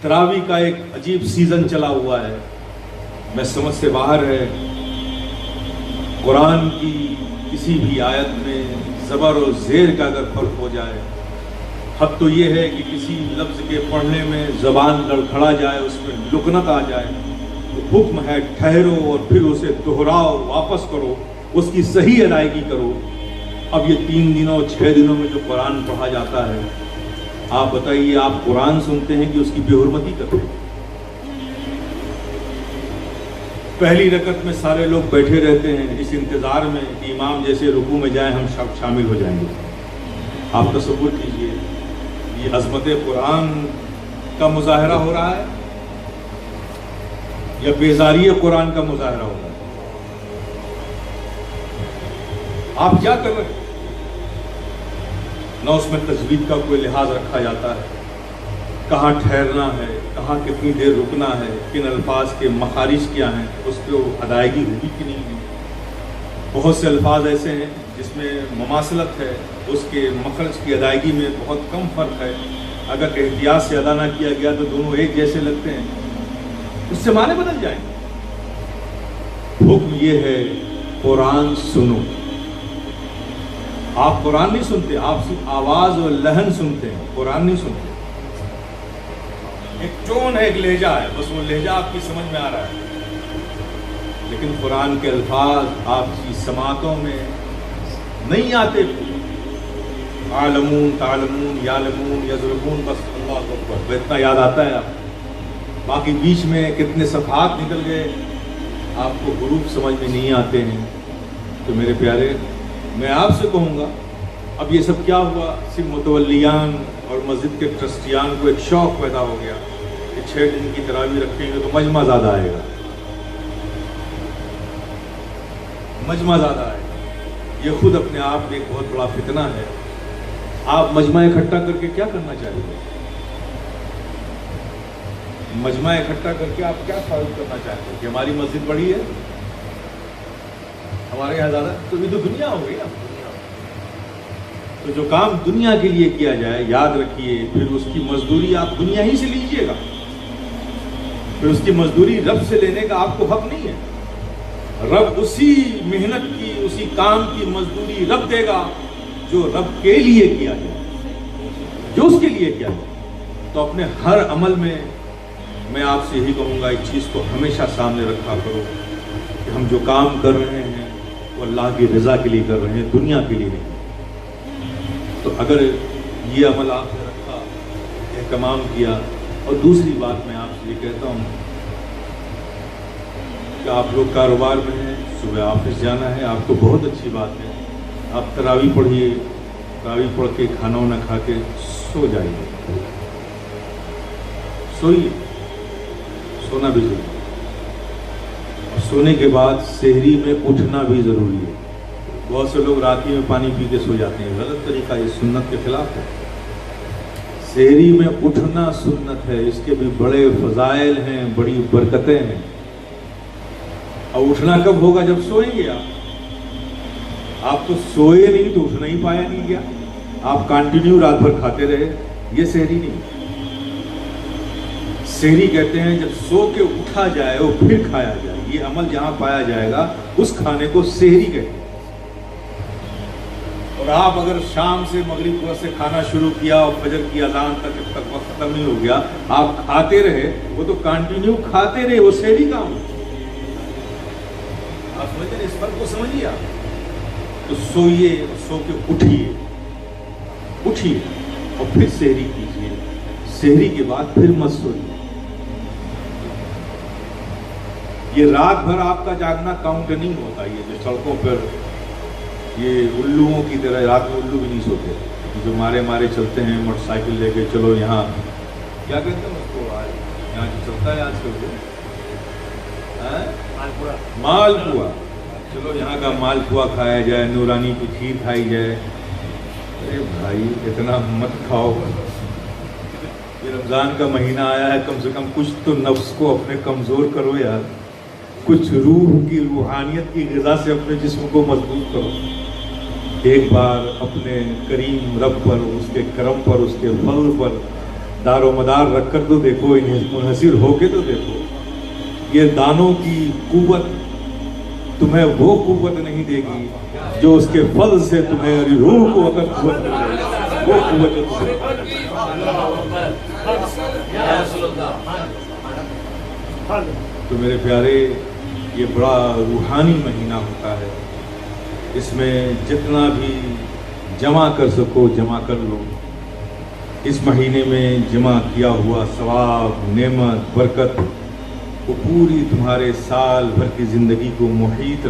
تراوی کا ایک عجیب سیزن چلا ہوا ہے، میں سمجھ سے باہر ہے۔ قرآن کی کسی بھی آیت میں زبر و زیر کا اگر فرق ہو جائے، حد تو یہ ہے کہ کسی لفظ کے پڑھنے میں زبان لڑکھڑا جائے، اس میں لکنت آ جائے، تو حکم ہے ٹھہرو اور پھر اسے دہراؤ، واپس کرو، اس کی صحیح ادائیگی کرو۔ اب یہ 3 دنوں 6 دنوں میں جو قرآن پڑھا جاتا ہے، آپ بتائیے، آپ قرآن سنتے ہیں کہ اس کی بے حرمتی کرتے ہیں؟ پہلی رکعت میں سارے لوگ بیٹھے رہتے ہیں اس انتظار میں کہ امام جیسے رکوع میں جائیں ہم سب شامل ہو جائیں گے۔ آپ تصور کیجئے، یہ عظمت قرآن کا مظاہرہ ہو رہا ہے یا بیزاری قرآن کا مظاہرہ ہو رہا ہے؟ آپ کیا کر رہے ہیں؟ نہ اس میں تجوید کا کوئی لحاظ رکھا جاتا ہے، کہاں ٹھہرنا ہے، کہاں کتنی دیر رکنا ہے، کن الفاظ کے مخارج کیا ہیں، اس پہ ادائیگی ہوئی کہ نہیں ہوئی۔ بہت سے الفاظ ایسے ہیں جس میں مماثلت ہے، اس کے مخرج کی ادائیگی میں بہت کم فرق ہے، اگر احتیاط سے ادا نہ کیا گیا تو دونوں ایک جیسے لگتے ہیں، اس سے معنی بدل جائیں گے۔ حکم یہ ہے قرآن سنو۔ آپ قرآن نہیں سنتے، آپ صرف آواز اور لہن سنتے ہیں، قرآن نہیں سنتے۔ ایک ٹون ہے، ایک لہجہ ہے، بس وہ لہجہ آپ کی سمجھ میں آ رہا ہے، لیکن قرآن کے الفاظ آپ کی سماعتوں میں نہیں آتے۔ عالمون، تعلمون، یعلمون، یضربون، بس اللہ اکبر اتنا یاد آتا ہے آپ، باقی بیچ میں کتنے صفحات نکل گئے آپ کو حروف سمجھ میں نہیں آتے ہیں۔ تو میرے پیارے، میں آپ سے کہوں گا، اب یہ سب کیا ہوا؟ صرف متولیان اور مسجد کے ٹرسٹیان کو ایک شوق پیدا ہو گیا کہ 6 دن کی تراویح رکھیں گے تو مجمع زیادہ آئے گا، مجمع زیادہ آئے گا۔ یہ خود اپنے آپ میں ایک بہت بڑا فتنہ ہے۔ آپ مجمع اکٹھا کر کے کیا کرنا چاہتے ہیں؟ مجمع اکٹھا کر کے آپ کیا فائدہ کرنا چاہتے ہیں؟ کہ ہماری مسجد بڑی ہے، ہمارے یہاں زیادہ، تو یہ تو دنیا ہو گئی نا۔ تو جو کام دنیا کے لیے کیا جائے، یاد رکھیے، پھر اس کی مزدوری آپ دنیا ہی سے لیجئے گا، پھر اس کی مزدوری رب سے لینے کا آپ کو حق نہیں ہے۔ رب اسی محنت کی، اسی کام کی مزدوری رب دے گا جو رب کے لیے کیا جائے، جو اس کے لیے کیا جائے۔ تو اپنے ہر عمل میں آپ سے یہی کہوں گا، ایک چیز کو ہمیشہ سامنے رکھا کرو کہ ہم جو کام کر رہے ہیں وہ اللہ کی رضا کے لیے کر رہے ہیں، دنیا کے لیے نہیں۔ تو اگر یہ عمل آپ نے رکھا، اہتمام کیا، اور دوسری بات میں آپ سے یہ کہتا ہوں کہ آپ لوگ کاروبار میں ہیں، صبح آفس جانا ہے، آپ کو بہت اچھی بات ہے، آپ تراویح پڑھیے، تراویح پڑھ کے کھانا وانا کھا کے سو جائیے، سوئیے، سونا بھی ضروری ہے۔ اور سونے کے بعد سحری میں اٹھنا بھی ضروری ہے۔ بہت سے لوگ رات میں پانی پی کے سو جاتے ہیں، غلط طریقہ، یہ سنت کے خلاف ہے۔ سحری میں اٹھنا سنت ہے، اس کے بھی بڑے فضائل ہیں، بڑی برکتیں ہیں۔ اور اٹھنا کب ہوگا؟ جب سوئیں گے آپ تو سوئے نہیں تو اٹھنا ہی پایا نہیں گیا، آپ کنٹینیو رات بھر کھاتے رہے، یہ سحری نہیں۔ سحری کہتے ہیں جب سو کے اٹھا جائے اور پھر کھایا جائے، یہ عمل جہاں پایا جائے گا اس کھانے کو سحری کہتے ہیں۔ اور آپ اگر شام سے مغرب سے کھانا شروع کیا اور فجر کی اذان تک جب تک وقت ختم نہیں ہو گیا آپ کھاتے رہے، وہ تو کنٹینیو کھاتے رہے، وہ سحری کا عمل۔ آپ سمجھتے ہیں اس فرق کو؟ سمجھیے آپ۔ تو سوئیے، سو کے اٹھیے اور پھر سحری کیجیے، سحری کے بعد پھر مت سوئیے۔ یہ رات بھر آپ کا جاگنا کاؤنٹ نہیں ہوتا۔ یہ جو سڑکوں پر یہ الوؤں کی طرح رات میں الو بھی نہیں سوتے، جو مارے چلتے ہیں موٹر سائیکل لے کے، چلو یہاں کیا کہتے ہیں اس کو، یہاں جو چلتا ہے آج کل مالپوا، چلو یہاں کا مالپوا کھایا جائے، نورانی کی کھیر کھائی جائے۔ ارے بھائی اتنا مت کھاؤ، یہ رمضان کا مہینہ آیا ہے، کم سے کم کچھ تو نفس کو اپنے کمزور کرو یار، کچھ روح کی، روحانیت کی غذا سے اپنے جسم کو مضبوط کرو۔ ایک بار اپنے کریم رب پر، اس کے کرم پر، اس کے فضل پر دار و مدار رکھ کر تو دیکھو، انہیں منحصر ہو کے تو دیکھو. یہ دانوں کی قوت تمہیں وہ قوت نہیں دے گی جو اس کے فضل سے تمہاری روح کو اگر قوت ملے گی، وہ قوت جو تمہیں. تو میرے پیارے، یہ بڑا روحانی مہینہ ہوتا ہے. اس میں جتنا بھی جمع کر سکو جمع کر لو. اس مہینے میں جمع کیا ہوا ثواب، نعمت، برکت وہ پوری تمہارے سال بھر کی زندگی کو محیط